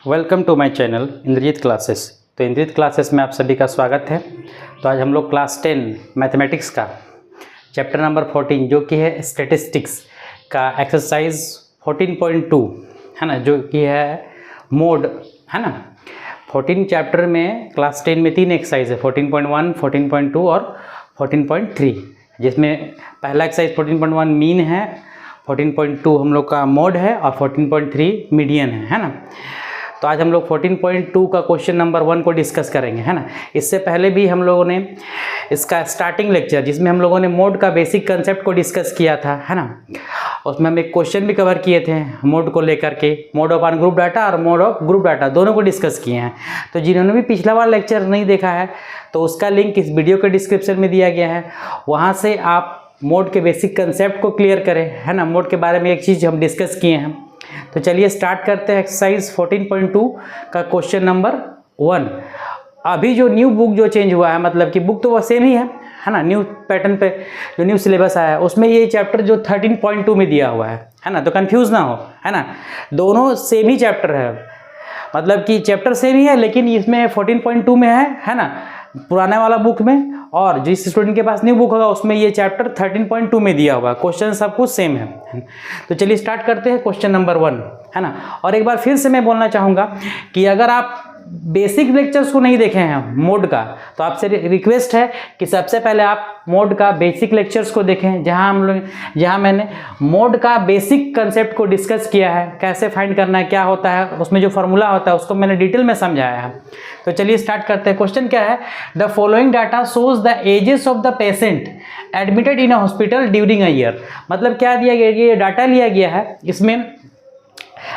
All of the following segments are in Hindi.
Welcome to my channel Indrajeet classes. तो इंद्रजीत क्लासेस में आप सभी का स्वागत है। तो आज हम लोग क्लास 10 मैथमेटिक्स का चैप्टर नंबर 14 जो कि है स्टैटिस्टिक्स का एक्सरसाइज 14.2 है ना, जो कि है मोड है ना। 14 चैप्टर में क्लास 10 में 3 एक्सरसाइज है, 14.1, 14.2 और 14.3, जिसमें पहला एक्सरसाइज 14.1 मीन है, 14.2 हम लोग का मोड है और 14.3 मीडियन है ना। तो आज हम लोग 14.2 का क्वेश्चन नंबर 1 को डिस्कस करेंगे है ना। इससे पहले भी हम लोगों ने इसका स्टार्टिंग लेक्चर जिसमें हम लोगों ने मोड का बेसिक कंसेप्ट को डिस्कस किया था है ना, उसमें हम एक क्वेश्चन भी कवर किए थे मोड को लेकर के, मोड ऑफ अनग्रुप डाटा और मोड ऑफ ग्रुप डाटा दोनों को डिस्कस किए हैं। तो जिन्होंने भी पिछला वाला लेक्चर नहीं देखा है तो उसका लिंक इस वीडियो के डिस्क्रिप्शन में दिया गया है, वहाँ से आप मोड के बेसिक कंसेप्ट को क्लियर करें है ना। मोड के बारे में एक चीज़ हम डिस्कस किए हैं। तो चलिए स्टार्ट करते हैं एक्सरसाइज 14.2 का क्वेश्चन नंबर 1। अभी जो न्यू बुक जो चेंज हुआ है, मतलब कि बुक तो वो सेम ही है ना, न्यू पैटर्न पे जो न्यू सिलेबस आया है उसमें ये चैप्टर जो 13.2 में दिया हुआ है ना, तो कंफ्यूज ना हो है ना। दोनों सेम ही चैप्टर है, मतलब कि चैप्टर सेम ही है लेकिन इसमें 14.2 में है ना पुराने वाला बुक में, और जिस स्टूडेंट के पास न्यू बुक होगा उसमें ये चैप्टर 13.2 में दिया हुआ है। क्वेश्चन सब कुछ सेम है। तो चलिए स्टार्ट करते हैं क्वेश्चन नंबर 1 है ना। और एक बार फिर से मैं बोलना चाहूँगा कि अगर आप बेसिक लेक्चर्स को नहीं देखे हैं मोड का, तो आपसे रिक्वेस्ट है कि सबसे पहले आप मोड का बेसिक लेक्चर्स को देखें, जहाँ मैंने मोड का बेसिक कंसेप्ट को डिस्कस किया है, कैसे फाइंड करना है, क्या होता है, उसमें जो फार्मूला होता है उसको मैंने डिटेल में समझाया है। तो चलिए स्टार्ट करते हैं। क्वेश्चन क्या है, the following data shows the ages of the patient admitted in a hospital during a year. मतलब क्या दिया गया, ये डाटा लिया गया है, इसमें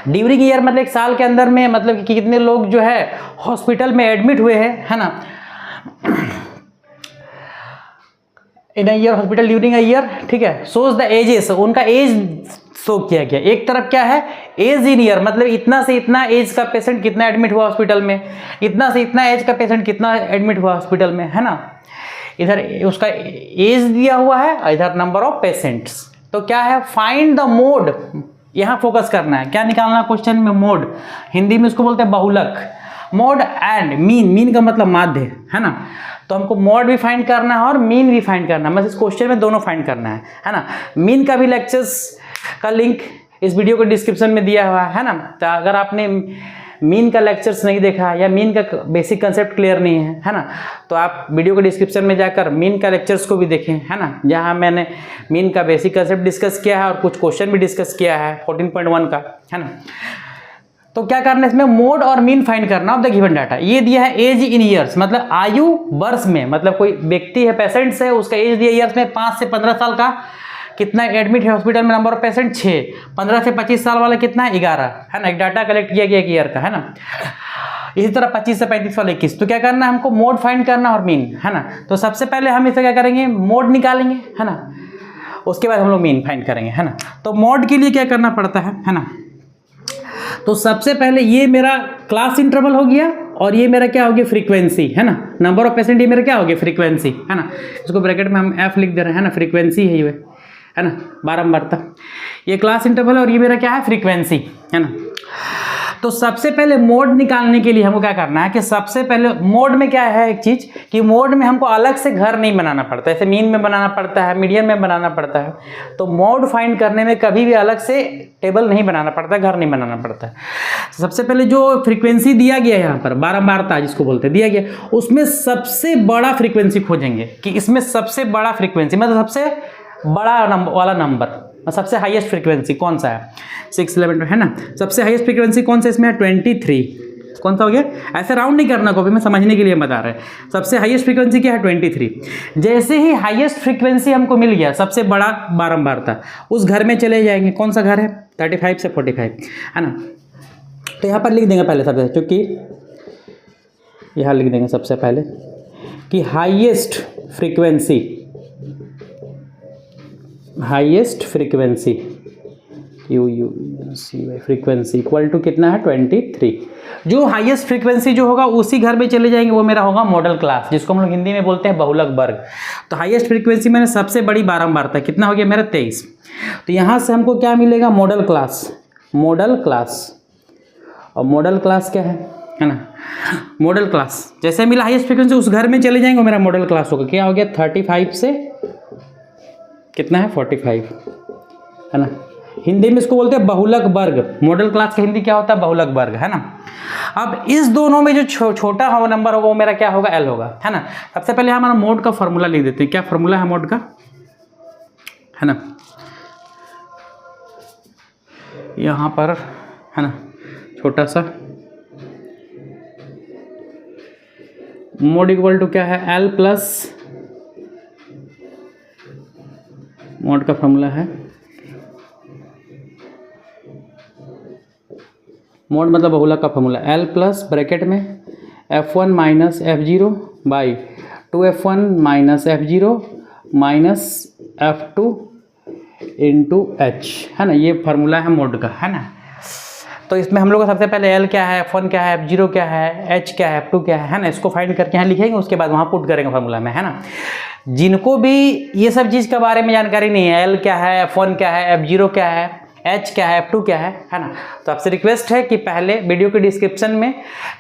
ड्यूरिंग ईयर मतलब एक साल के अंदर में, मतलब कि कितने लोग जो है हॉस्पिटल में एडमिट हुए हैं है ना, in a year hospital during a year, ठीक है। सोज द एजेस, उनका एज शो किया गया। एक तरफ क्या है, एज इन ईयर, मतलब इतना से इतना एज का पेशेंट कितना एडमिट हुआ हॉस्पिटल में, इतना से इतना एज का पेशेंट कितना एडमिट हुआ हॉस्पिटल में है ना। इधर उसका एज दिया हुआ है, इधर नंबर ऑफ पेशेंट्स। तो क्या है, फाइंड द मोड, यहाँ फोकस करना है, क्या निकालना क्वेश्चन में, मोड, हिंदी में उसको बोलते हैं बहुलक। मोड एंड मीन, मीन का मतलब माध्य है ना। तो हमको मोड भी फाइंड करना है और मीन भी फाइंड करना है, मतलब इस क्वेश्चन में दोनों फाइंड करना है ना। मीन का भी लेक्चर्स का लिंक इस वीडियो के डिस्क्रिप्शन में दिया हुआ है ना। तो अगर आपने मीन का लेक्चर्स नहीं देखा या मीन का बेसिक कंसेप्ट क्लियर नहीं है ना, तो आप वीडियो के डिस्क्रिप्शन में जाकर मीन का लेक्चर्स को भी देखें है ना, जहां मैंने मीन का बेसिक कंसेप्ट डिस्कस किया है और कुछ क्वेश्चन भी डिस्कस किया है 14.1 का है ना। तो क्या करना है इसमें, मोड और मीन फाइंड करना ऑफ द गिवन डाटा। ये दिया है एज इन ईयर्स, मतलब आयु वर्ष में, मतलब कोई व्यक्ति है, पेशेंट्स है, उसका एज दिया ईयर्स में, 5 से 15 साल का कितना एडमिट है हॉस्पिटल में, नंबर ऑफ पेशेंट 6, 15 से 25 साल वाला कितना है 11 है ना। एक डाटा कलेक्ट किया गया एक ईयर का है ना। इसी तरह 25 से 35 वाला 21। तो क्या करना है हमको, मोड फाइंड करना और मीन है ना। तो सबसे पहले हम इसे क्या करेंगे, मोड निकालेंगे है ना, उसके बाद हम लोग मीन फाइंड करेंगे है ना। तो मोड के लिए क्या करना पड़ता है ना, तो सबसे पहले ये मेरा क्लास इंटरवल हो गया और ये मेरा क्या हो गया, फ्रीक्वेंसी है ना। नंबर ऑफ पेशेंट ये मेरा क्या हो गया, फ्रीक्वेंसी है ना। इसको ब्रैकेट में हम एफ लिख दे रहे हैं ना, फ्रीक्वेंसी है ये है ना, बारंबार तक। ये क्लास इंटरवल और ये मेरा क्या है, फ्रीक्वेंसी है ना। तो सबसे पहले मोड निकालने के लिए हमको क्या करना है कि सबसे पहले मोड में क्या है एक चीज़ कि मोड में हमको अलग से घर नहीं बनाना पड़ता, ऐसे मीन में बनाना पड़ता है, मीडियन में बनाना पड़ता है। तो मोड फाइंड करने में कभी भी अलग से टेबल नहीं बनाना पड़ता, घर नहीं बनाना पड़ता है। सबसे पहले जो फ्रीक्वेंसी दिया गया है यहाँ पर, बारंबारता जिसको बोलते हैं, दिया गया, उसमें सबसे बड़ा फ्रीक्वेंसी खोजेंगे कि इसमें सबसे बड़ा फ्रीक्वेंसी मतलब सबसे बड़ा वाला नंबर, सबसे हाईएस्ट फ्रीक्वेंसी कौन सा है, 611 है ना। सबसे हाईएस्ट फ्रीक्वेंसी कौन सा इसमें है, 23। कौन सा हो गया, ऐसे राउंड नहीं करना, कॉपी में समझने के लिए बता रहे हैं। सबसे हाईएस्ट फ्रीक्वेंसी क्या है, 23। जैसे ही हाईएस्ट फ्रीक्वेंसी हमको मिल गया, सबसे बड़ा बारंबारता, उस घर में चले जाएंगे। कौन सा घर है, 35 से 45 है ना। तो यहाँ पर लिख देंगे पहले सबसे, क्योंकि यहाँ लिख देंगे सबसे पहले कि highest frequency frequency equal to कितना है, 23। जो हाईएस्ट फ्रीक्वेंसी जो होगा उसी घर में चले जाएंगे, वो मेरा होगा मॉडल क्लास, जिसको हम लोग हिंदी में बोलते हैं बहुलक वर्ग। तो हाईएस्ट फ्रीक्वेंसी मैंने सबसे बड़ी बारंबारता कितना हो गया मेरा, 23। तो यहाँ से हमको क्या मिलेगा, मॉडल क्लास। और मॉडल क्लास क्या है ना, मॉडल क्लास जैसे मिला हाईएस्ट फ्रीक्वेंसी उस घर में चले जाएंगे, मेरा मॉडल क्लास होगा क्या हो गया 35 से कितना है 45 है ना। हिंदी में इसको बोलते हैं बहुलक वर्ग, मॉडल क्लास का हिंदी क्या होता है बहुलक वर्ग है ना। अब इस दोनों में जो छोटा नंबर होगा वो मेरा क्या होगा एल होगा है ना। सबसे पहले हमारा मोड का फॉर्मूला लिख देते हैं, क्या फॉर्मूला है मोड का है ना, यहाँ पर है ना छोटा सा मोड इक्वल टू क्या है एल प्लस मोड का फॉर्मूला है, मोड मतलब बहुलक का फॉर्मूला एल प्लस ब्रैकेट में f1 minus f0 by 2f1 minus f0 minus f2 into H है ना, ये फार्मूला है मोड का है ना। तो इसमें हम लोग को सबसे पहले L क्या है, F1 क्या है, F0 क्या है, H क्या है, F2 क्या है ना, इसको फाइंड करके यहाँ लिखेंगे, उसके बाद वहाँ पुट करेंगे फार्मूला में है ना। जिनको भी ये सब चीज़ के बारे में जानकारी नहीं है, L क्या है, F1 क्या है, F0 क्या है, H क्या है, F2 क्या है ना, तो आपसे रिक्वेस्ट है कि पहले वीडियो के डिस्क्रिप्शन में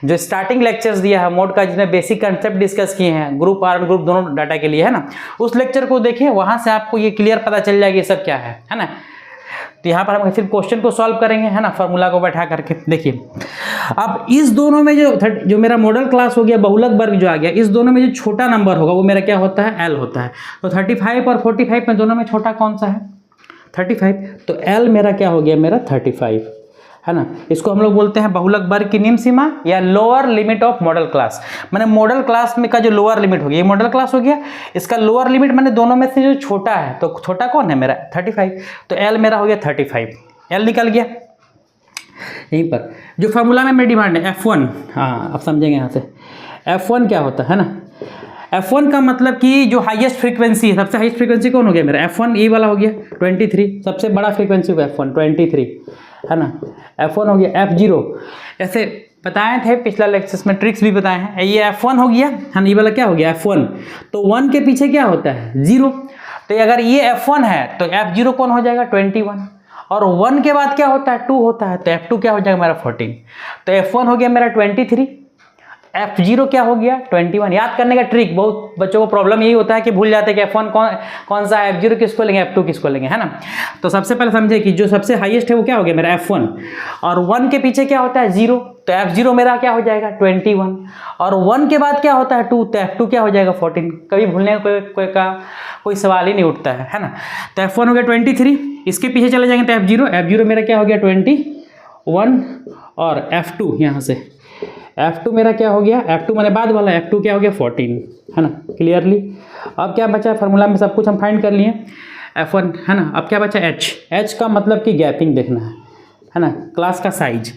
जो स्टार्टिंग लेक्चर्स दिया है मोड का, जिसमें बेसिक कंसेप्ट डिस्कस किए हैं ग्रुप आर ग्रुप दोनों डाटा के लिए है ना, उस लेक्चर को देखिए, वहाँ से आपको ये क्लियर पता चल जाएगा ये सब क्या है ना। तो यहाँ पर हम सिर्फ क्वेश्चन को सॉल्व करेंगे है ना, फार्मूला को बैठा करके। देखिए अब इस दोनों में जो मेरा मॉडल क्लास हो गया बहुलक वर्ग जो आ गया, इस दोनों में जो छोटा नंबर होगा वो मेरा क्या होता है एल होता है। तो 35 और 45 में दोनों में छोटा कौन सा है 35, तो एल मेरा क्या हो गया मेरा 35 है ना। इसको हम लोग बोलते हैं बहुलक वर्ग की निम्न सीमा या lower limit of model class, मैंने मॉडल क्लास में का जो लोअर लिमिट हो गया, ये मॉडल क्लास हो गया, इसका लोअर लिमिट मैंने दोनों में से जो छोटा है, तो छोटा कौन है मेरा 35, तो एल मेरा हो गया 35, एल निकल गया। यहीं पर जो फार्मूला में मेरी डिमांड है F1, हाँ अब समझेंगे यहाँ से F1 क्या होता है ना। F1 का मतलब कि जो हाईएस्ट फ्रीक्वेंसी है, सबसे हाईएस्ट फ्रीक्वेंसी कौन हो गया मेरा F1, ये वाला हो गया 23, सबसे बड़ा फ्रीक्वेंसी होगा F1 23 है ना। F1 हो गया F0, ऐसे बताए थे पिछला लेक्चर्स में, ट्रिक्स भी बताए हैं। ये F1 हो गया है ना, ये वाला क्या हो गया F1, तो 1 के पीछे क्या होता है 0, तो अगर ये F1 है तो F0 कौन हो जाएगा 21, और 1 के बाद क्या होता है 2 होता है, तो F2 क्या हो जाएगा मेरा 14, तो F1 हो गया मेरा 23, F0 क्या हो गया 21। याद करने का ट्रिक, बहुत बच्चों को प्रॉब्लम यही होता है कि भूल जाते हैं कि F1 कौन सा है, F0 किसको लेंगे, F2 किसको लेंगे है ना। तो सबसे पहले समझे कि जो सबसे हाईएस्ट है वो क्या हो गया मेरा F1, और 1 के पीछे क्या होता है 0, तो F0 मेरा क्या हो जाएगा 21, और 1 के बाद क्या होता है 2, तो F2 क्या हो जाएगा 14। कभी भूलने का कोई सवाल ही नहीं उठता है ना। तो F1 हो गया 23, इसके पीछे चले जाएंगे तो F0 मेरा क्या हो गया 21, और F2 यहाँ से F2 मेरा क्या हो गया, F2 मैंने बाद वाला, F2 क्या हो गया 14 है ना क्लियरली। अब क्या बचा फार्मूला में सब कुछ हम फाइंड कर लिए F1 है ना। अब क्या बचा H का मतलब कि गैपिंग देखना है ना, क्लास का साइज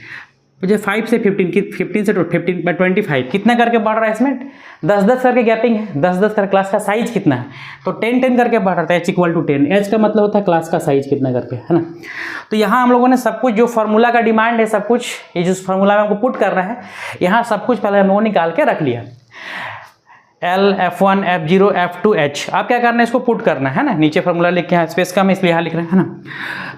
मुझे 5 से 15 से 25 कितना करके बढ़ रहा है, इसमें 10-10 करके गैपिंग है, 10-10 कर क्लास का साइज कितना है, तो 10-10 करके बढ़ रहा है, H इक्वल टू 10, H का मतलब होता है क्लास का साइज कितना करके है ना। तो यहाँ हम लोगों ने सब कुछ जो फार्मूला का डिमांड है, सब कुछ ये जो फार्मूला में हमको पुट करना है, यहाँ सब कुछ पहले हम लोगों ने निकाल के रख लिया, L F1 F0 F2 H। आप क्या करना है, इसको पुट करना है ना, नीचे फार्मूला लिख के यहाँ स्पेस कम इसलिए यहाँ लिख रहे हैं है ना।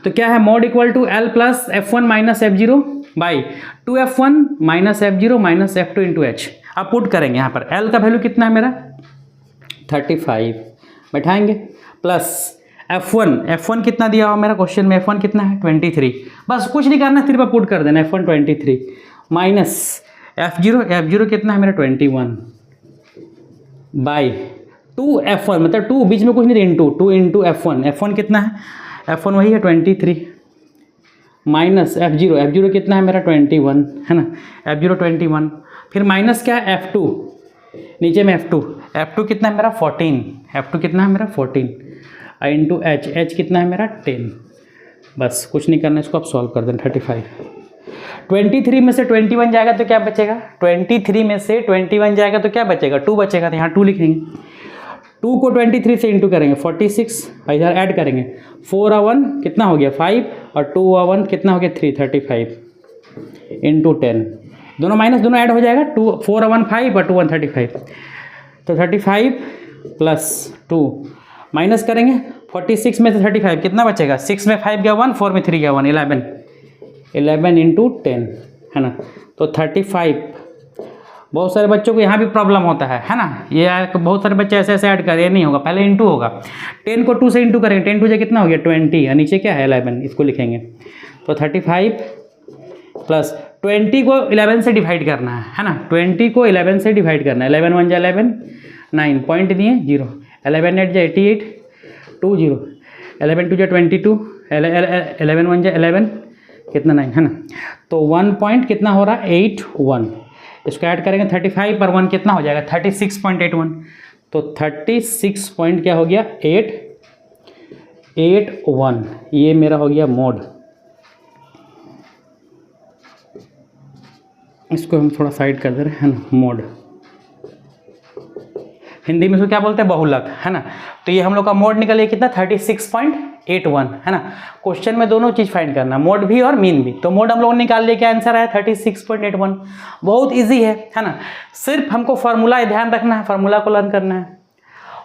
तो क्या है mode equal to L plus F1 minus F0 by 2F1 minus F0 minus F2 into H। आप पुट करेंगे यहाँ पर L का वैल्यू कितना है मेरा 35 बैठाएंगे, प्लस F1 कितना दिया हुआ मेरा क्वेश्चन में, F1 कितना है 23, बस कुछ नहीं करना, सिर्फ पुट कर देना F1 23 माइनस F0 कितना है मेरा 21 बाई 2F1 मतलब 2 बीच में कुछ नहीं, इंटू 2 इंटू F1 कितना है, F1 वही है 23 माइनस F0 कितना है मेरा 21 है ना, F0 21, फिर माइनस क्या है F2, नीचे में F2 कितना है मेरा 14, F2 कितना है मेरा 14 इंटू H कितना है मेरा 10, बस कुछ नहीं करना, इसको आप सॉल्व कर देना 35। 23 में से 21 जाएगा तो क्या बचेगा, 23 में से 21 जाएगा तो क्या बचेगा 2 बचेगा, तो यहाँ 2 लिखेंगे, 2 को 23 से इंटू करेंगे 46, इधर ऐड करेंगे 4 और 1 कितना हो गया 5, और 2 और 1 कितना हो गया 3, 35 इंटू 10, दोनों माइनस दोनों ऐड हो जाएगा, 4 और 1 5 और 2 1 35, तो 35 प्लस 2 माइनस करेंगे 46 में से 35 कितना बचेगा, 6 में 5 गया 1, 4 में 3 गया 1, 11 इंटू 10 है ना। तो 35, बहुत सारे बच्चों को यहाँ भी प्रॉब्लम होता है ना। ये बहुत सारे बच्चे ऐसे ऐसे ऐड कर, ये नहीं होगा, पहले इंटू होगा। 10 को 2 से इंटू करेंगे, 10 2 से कितना हो गया 20, और नीचे क्या है 11, इसको लिखेंगे। तो 35 प्लस 20 को 11 से डिवाइड करना है ना। 20 को 11 से डिवाइड करना है। 11 1 जा 11, 9 पॉइंट दिए 0, 11 8 जा 88, 2 0, 11 2 जा 22, 11 1 जा 11, कितना 9 है ना। तो 1 पॉइंट कितना हो रहा है 81, इसको ऐड करेंगे 35 पर 1 कितना हो जाएगा 36.81। तो 36 पॉइंट क्या हो गया 881, ये मेरा हो गया मोड। इसको हम थोड़ा साइड कर दे रहे हैं ना, मोड। हिंदी में इसको क्या बोलते हैं बहुलक, है ना। तो ये हम लोग का मोड निकलिए कितना 36.81, है ना। क्वेश्चन में दोनों चीज़ फाइंड करना, मोड भी और मीन भी। तो मोड हम लोग निकाल लिए, क्या आंसर आया 36.81। बहुत इजी है ना। सिर्फ हमको फार्मूला ध्यान रखना है, फार्मूला को लर्न करना है,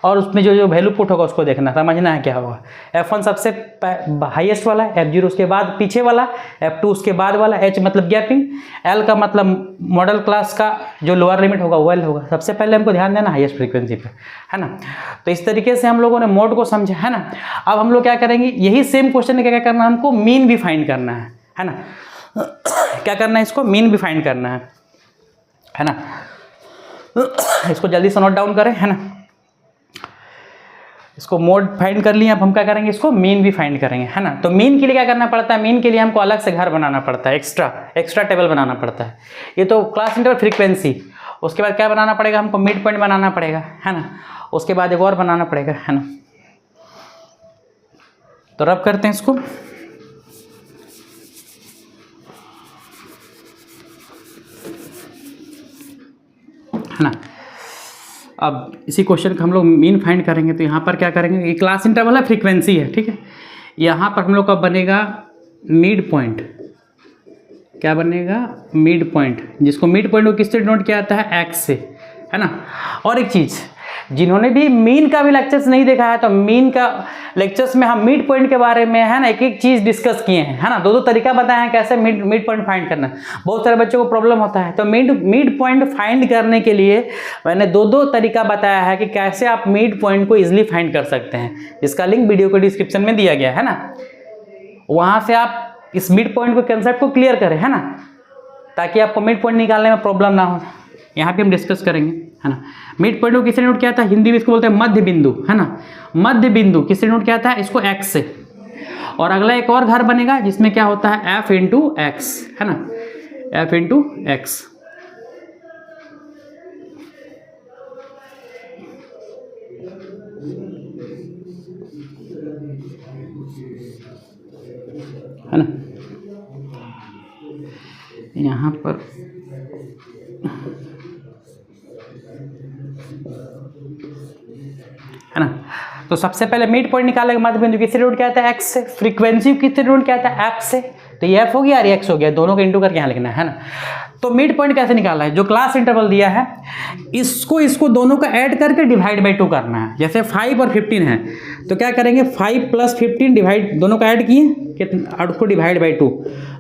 और उसमें जो जो वैल्यू पुट होगा उसको देखना, समझना है क्या होगा। F1 सबसे हाईएस्ट वाला, F0 उसके बाद पीछे वाला, F2 उसके बाद वाला, H मतलब गैपिंग, L का मतलब मॉडल क्लास का जो लोअर लिमिट होगा वो L होगा। सबसे पहले हमको ध्यान देना हाईएस्ट फ्रीक्वेंसी पे, है ना। तो इस तरीके से हम लोगों ने मोड को समझा, है ना। अब हम लोग क्या करेंगे, यही सेम क्वेश्चन में क्या करना है, हमको मीन भी फाइंड करना है ना। क्या करना है, इसको मीन भी फाइंड करना है ना। इसको जल्दी से नोट डाउन करें, है ना। इसको मोड फाइंड कर लिया, अब हम क्या करेंगे, इसको मीन भी फाइंड करेंगे, है ना। तो मीन के लिए क्या करना पड़ता है, मीन के लिए हमको अलग से घर बनाना पड़ता है, एक्स्ट्रा टेबल बनाना पड़ता है। ये तो क्लास इंटरवल फ्रीक्वेंसी, उसके बाद क्या बनाना पड़ेगा हमको, मिड पॉइंट बनाना पड़ेगा, है ना। उसके बाद एक और बनाना पड़ेगा, है ना। तो रब करते हैं इसको, है ना। अब इसी क्वेश्चन का हम लोग मीन फाइंड करेंगे। तो यहाँ पर क्या करेंगे, ये क्लास इंटरवल है, फ्रीक्वेंसी है, ठीक है। यहाँ पर हम लोग का बनेगा मिड पॉइंट, क्या बनेगा मिड पॉइंट, जिसको मिड पॉइंट को किससे डिनोट किया जाता है, एक्स से, है ना। और एक चीज़, जिन्होंने भी मीन का भी लेक्चर्स नहीं देखा है, तो मीन का लेक्चर्स में हम मिड पॉइंट के बारे में, है ना, एक एक चीज़ डिस्कस किए हैं, है ना। दो तरीका बताए हैं कैसे मिड पॉइंट फाइंड करना। बहुत सारे बच्चों को प्रॉब्लम होता है, तो मिड पॉइंट फाइंड करने के लिए मैंने दो तरीका बताया है कि कैसे आप मिड पॉइंट को ईजिली फाइंड कर सकते हैं, जिसका लिंक वीडियो को डिस्क्रिप्शन में दिया गया है ना। वहाँ से आप इस मिड पॉइंट को कंसेप्ट को क्लियर करें, है ना, ताकि आपको मिड पॉइंट निकालने में प्रॉब्लम ना हो। यहाँ पे हम डिस्कस करेंगे, है ना। मिड पॉइंट को किससे नोट किया था, हिंदी में इसको बोलते हैं मध्य बिंदु, है ना। मध्य बिंदु किससे नोट किया था, इसको एक्स से। और अगला एक और घर बनेगा जिसमें क्या होता है, एफ इंटू एक्स, है ना, एफ इंटू एक्स। है ना। यहाँ पर है ना। तो सबसे पहले मिड पॉइंट निकालेंगे, मध्य बिंदु किससे डिनोट किया था, एक्स से। फ्रीक्वेंसी किससे डिनोट किया था, एफ से। तो ये एफ हो गया और एक्स हो गया, दोनों को इंटू करके यहाँ लिखना है ना। तो मिड पॉइंट कैसे निकालना है, जो क्लास इंटरवल दिया है इसको दोनों का ऐड करके डिवाइड बाई 2 करना है। जैसे 5 और 15 है, तो क्या करेंगे 5 + 15 डिवाइड, दोनों का ऐड किए कितना, और उसको डिवाइड बाई 2,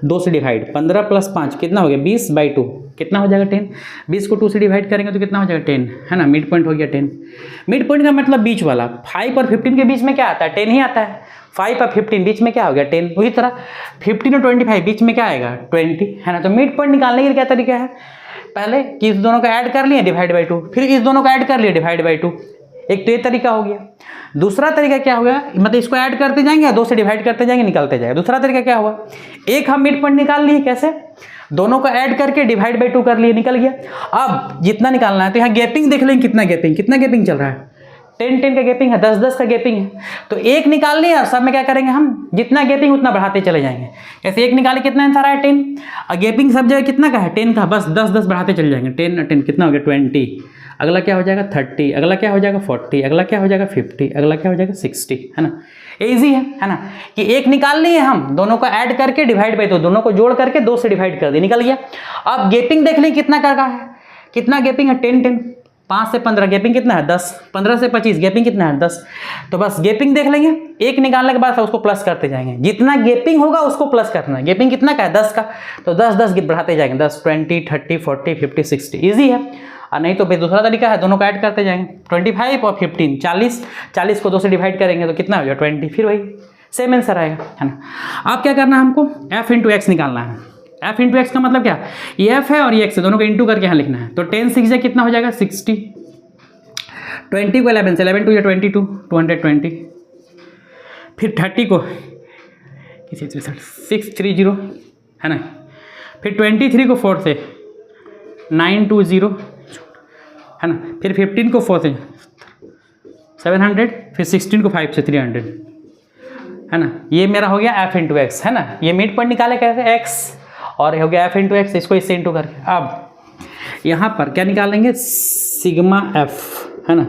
2 से डिवाइड, 15 + 5 कितना हो गया 20/2, कितना हो जाएगा 10। 20 को 2 से डिवाइड करेंगे तो कितना हो जाएगा 10, है ना। मिड पॉइंट हो गया 10। मिड पॉइंट का मतलब बीच वाला, 5 और 15 के बीच में क्या आता है, 10 ही आता है। 5 और 15 बीच में क्या हो गया 10। उसी तरह 15 और 25 बीच में क्या आएगा 20, है ना। तो मिड पॉइंट निकालने के लिए क्या तरीका है, पहले कि इस दोनों का ऐड कर लिए डिवाइड बाई 2, फिर इस दोनों का ऐड कर लिए डिवाइड बाई 2। एक तो ये तरीका हो गया। दूसरा तरीका क्या होगा, मतलब इसको ऐड करते जाएंगे, 2 से डिवाइड करते जाएंगे, निकलते जाएगा। दूसरा तरीका क्या हुआ, एक हम मिड पॉइंट निकाल लिए, कैसे, दोनों को ऐड करके डिवाइड बाई 2 कर लिए, निकल गया। अब जितना निकालना है तो यहाँ गैपिंग देख लेंगे, कितना गैपिंग चल रहा है, 10 का गैपिंग है, 10 का गैपिंग है। तो एक निकाल लिया, सब में क्या करेंगे हम, जितना गैपिंग उतना बढ़ाते चले जाएंगे। ऐसे एक निकाले कितना आंसर आया 10, और गैपिंग सब जगह कितना का है 10 का, बस 10 बढ़ाते चले जाएंगे। 10 कितना हो गया 20, अगला क्या हो जाएगा 30, अगला क्या हो जाएगा 40, अगला क्या हो जाएगा 50, अगला क्या हो जाएगा 60, है ना। ईजी है ना, कि एक निकाल लिए हम, दोनों को ऐड करके डिवाइड बाई 2, दोनों को जोड़ करके 2 से डिवाइड कर दिया, निकल गया। अब गैपिंग देख लें कितना का है, कितना गैपिंग है 10, 5 से 15 गैपिंग कितना है 10, 15 से 25 गैपिंग कितना है 10। तो बस गैपिंग देख लेंगे, एक निकालने के बाद उसको प्लस करते जाएंगे, जितना गैपिंग होगा उसको प्लस करना है। गैपिंग कितना का है 10 का, तो 10 10 बढ़ाते जाएंगे, 10 20 30 40 50 60, ईजी है। और नहीं तो फिर दूसरा तरीका है, दोनों को ऐड करते जाएंगे, 25 और 15 40, 40 को 2 से डिवाइड करेंगे तो कितना हो गया 20, फिर वही सेम आंसर आएगा, है ना। अब क्या करना है हमको, f इंटू एक्स निकालना है। f इंटू एक्स का मतलब क्या, ये f है और ये x है, दोनों को इंटू करके यहाँ लिखना है। तो 10 6 से कितना हो जाएगा 60, 20 को 11 से 11 2 या 22 220, फिर 30 को 630 है ना, फिर 23 को 4 से 920 है ना, फिर 15 को 4 से 700, फिर 16 को 5 से 300 है ना। ये मेरा हो गया f इंटू एक्स, है ना। ये मिड पॉइंट निकाले कैसे x, और ये हो गया f इंटू एक्स, इसको इससे इंटू करके। अब यहाँ पर क्या निकालेंगे, सिग्मा f, है ना,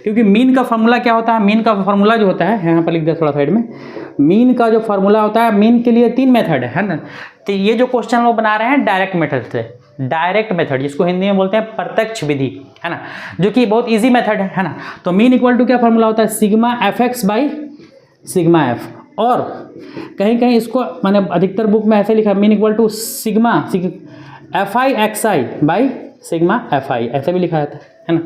क्योंकि मीन का फार्मूला क्या होता है, मीन का फार्मूला जो होता है, यहाँ पर लिख दिया थोड़ा साइड में, मीन का जो फार्मूला होता है, मीन के लिए 3 मेथड है ना। तो ये जो क्वेश्चन लोग बना रहे हैं डायरेक्ट मेथड से, डायरेक्ट मेथड जिसको हिंदी में बोलते हैं प्रत्यक्ष विधि, है ना, जो कि बहुत इजी मेथड है ना। तो मीन इक्वल टू क्या फार्मूला होता है, sigma F x by sigma F, और कहीं कहीं इसको मैंने अधिकतर बुक में ऐसे लिखा, mean equal to sigma F I X I by sigma F I, ऐसे भी लिखा जाता है ना।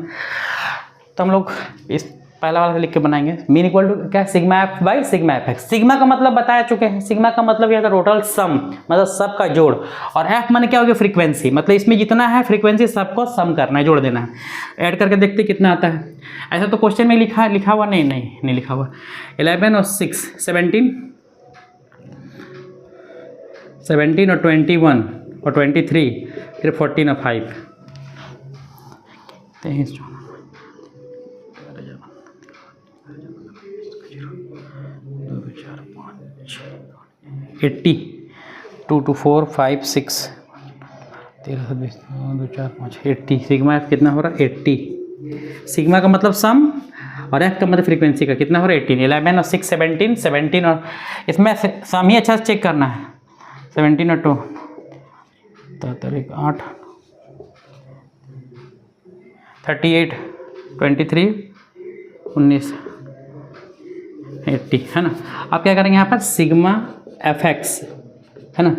तो हम लोग इस पहला वाला लिख के बनाएंगे, मीन इक्वल टू क्या, sigma F by sigma F x. Sigma का मतलब बता चुके हैं, सिग्मा का मतलब यह था टोटल सम, मतलब सब का जोड़, और एफ माने क्या हो गया फ्रीक्वेंसी, मतलब इसमें जितना है फ्रीक्वेंसी सबको सम करना है, जोड़ देना है। ऐड करके देखते कितना आता है। ऐसा तो क्वेश्चन में लिखा हुआ नहीं लिखा हुआ। 11 और 6 17 और 21 और 23, फिर 14 और 5, 23 80 2 2 4 5 6 13 20 2 4 5 80। सिग्मा एफ कितना हो रहा है 80, सिग्मा का मतलब सम और एफ का मतलब फ्रीक्वेंसी का कितना हो रहा है 18। 11 और 6 17 और इसमें सम ही अच्छा से चेक करना है, 17 और 2 8 38 23 19 80, है ना। अब क्या करेंगे यहाँ पर सिग्मा एफ एक्स, है ना।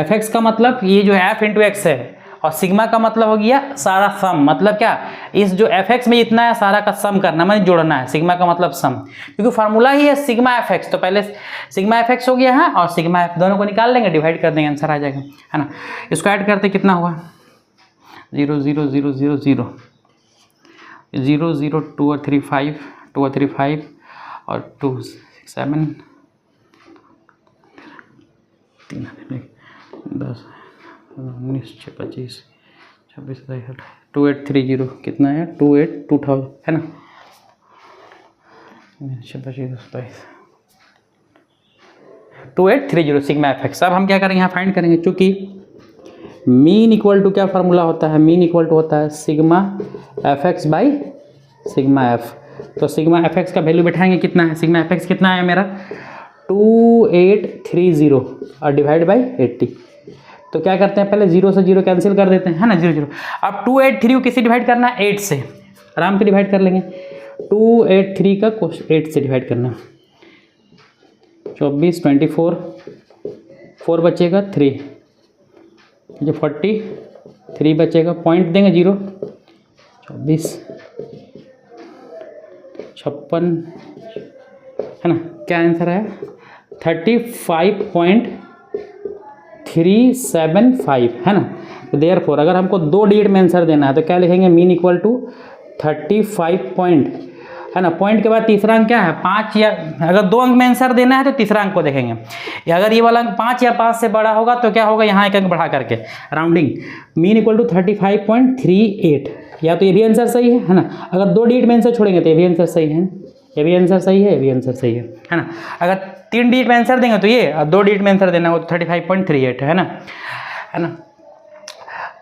एफ एक्स का मतलब ये जो एफ इंटू एक्स है, और सिग्मा का मतलब हो गया सारा सम, मतलब क्या, इस जो एफ एक्स में जितना है सारा का सम करना, मतलब जोड़ना है। सिग्मा का मतलब सम, क्योंकि फार्मूला ही है सिग्मा एफ एक्स, तो पहले सिग्मा एफ एक्स हो गया है और सिग्मा एफ, दोनों को निकाल लेंगे, डिवाइड कर देंगे, आंसर आ जाएगा, है ना। इसको ऐड करते कितना हुआ 0 0 0 0 0 0 0 2 और 3 5 2 और 3 5 और 2 7 3 10 19 25 26 27 2830 कितना है 2000 है ना। 2830 सिग्मा एफ एक्स। अब हम क्या करेंगे यहाँ फाइंड करेंगे, चूँकि मीन इक्वल टू क्या फार्मूला होता है, मीन इक्वल टू होता है sigma F x by sigma F. तो सिग्मा एफ एक्स का वैल्यू बैठाएंगे कितना है, सिग्मा एफ एक्स कितना है मेरा 2830 और डिवाइड बाई 80। तो क्या करते हैं पहले 0 से 0 कैंसिल कर देते हैं, है ना, 0 0। अब 283 को किसी डिवाइड करना है 8 से, आराम से डिवाइड कर लेंगे। 283 का 8 से डिवाइड करना, 24 24 4 बचेगा 3, जो 43 बचेगा, पॉइंट देंगे 0, 24 56 है ना। क्या आंसर है 35.375 है ना। तो देयरफॉर अगर हमको 2 डिजिट में आंसर देना है तो क्या लिखेंगे, मीन इक्वल टू 35 पॉइंट, है ना। पॉइंट के बाद तीसरा अंक क्या है 5, या अगर 2 अंक में आंसर देना है तो तीसरा अंक को देखेंगे, या अगर ये वाला अंक 5 या 5 से बड़ा होगा तो क्या होगा, यहाँ एक अंक बढ़ा करके राउंडिंग, मीन इक्वल टू 35.38, या तो ये भी आंसर सही है ना। अगर 2 डिजिट में आंसर छोड़ेंगे तो ये भी आंसर सही है, ये भी आंसर सही है, ये भी आंसर सही है ना। अगर 3 डिजिट में आंसर देंगे तो ये, और 2 डिजिट में आंसर देना हो तो 35.38 है ना।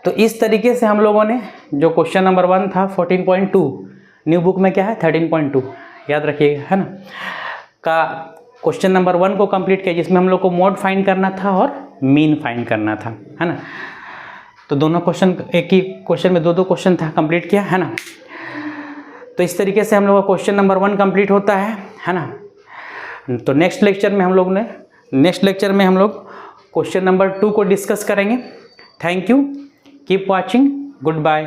तो इस तरीके से हम लोगों ने जो क्वेश्चन नंबर 1 था 14.2, न्यू बुक में क्या है 13.2, याद रखिएगा, है ना, का क्वेश्चन नंबर 1 को कंप्लीट किया, जिसमें हम लोग को मोड फाइंड करना था और मीन फाइंड करना था, है ना। तो दोनों क्वेश्चन, एक ही क्वेश्चन में 2-2 क्वेश्चन था, कंप्लीट किया है ना। तो इस तरीके से हम लोग का क्वेश्चन नंबर 1 कंप्लीट होता है ना। तो नेक्स्ट लेक्चर में हम लोग क्वेश्चन नंबर 2 को डिस्कस करेंगे। Thank you, keep watching, good bye.